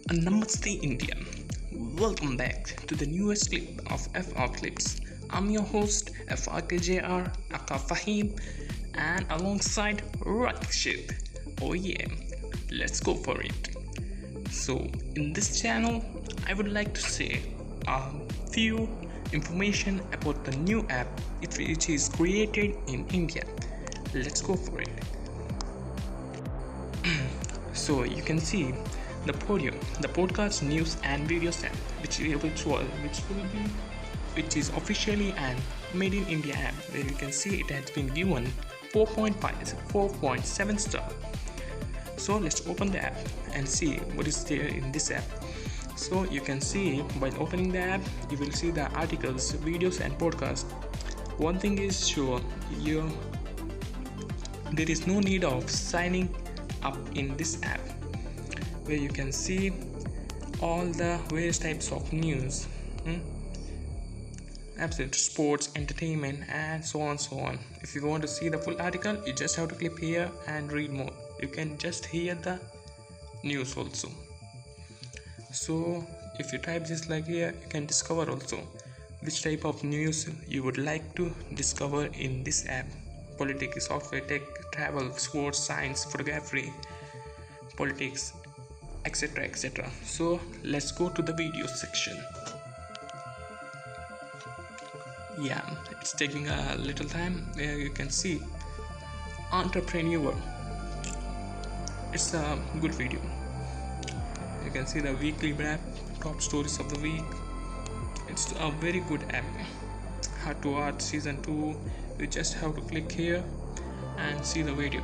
Namaste India. Welcome back to the newest clip of FR Clips. I'm your host FRKJR Aka Fahim and alongside Rakshit. Oh yeah, let's go for it. So in this channel I would like to say a few information about the new app which is created in India. Let's go for it. So you can see the Podeo, the podcast news and videos app, which is officially an made in India app, where you can see it has been given 4.7 star. So let's open the app and see what is there in this app. So you can see by opening the app, you will see the articles, videos and podcasts. One thing is sure, there is no need of signing up in this app, where you can see all the various types of news, absolute sports, entertainment and so on. If you want to see the full article, you just have to click here and read more. You can just hear the news also. So if you type just like here, you can discover also which type of news you would like to discover in this app: politics, software, tech, travel, sports, science, photography, politics, etc. So let's go to the video section. Yeah, it's taking a little time. Where you can see entrepreneur. It's a good video. You can see the weekly wrap, top stories of the week. It's a very good app. Heart to Heart season 2. You just have to click here and see the video.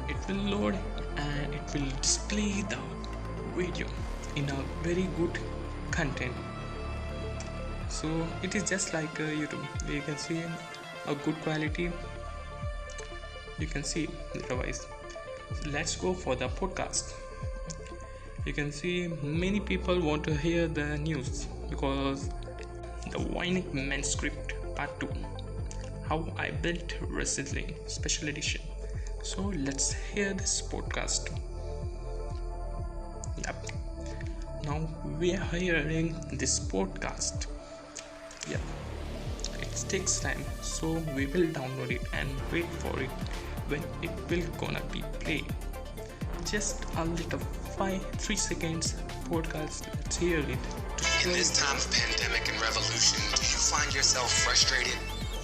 It will load and it will display the video in a very good content. So it is just like YouTube, where you can see a good quality. You can see otherwise. So let's go for the podcast. You can see many people want to hear the news because the Whining Manuscript Part 2, How I Built Wrestling Special Edition. So let's hear this podcast. Yep. Now we are hearing this podcast. Yep. It takes time, so we will download it and wait for it when it will gonna be played. Just a little 3 seconds podcast. Let's hear it. In this time of pandemic and revolution, do you find yourself frustrated?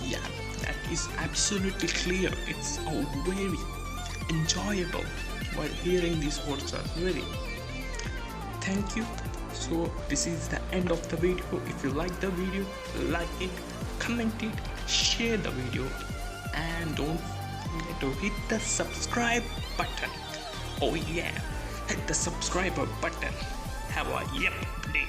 Yeah, that is absolutely clear. It's very enjoyable while hearing these podcasts. Really. Thank you. So this is the end of the video. If you like the video, like it, comment it, share the video, and don't forget to hit the subscribe button. Oh yeah, hit the subscriber button. Have a yep day.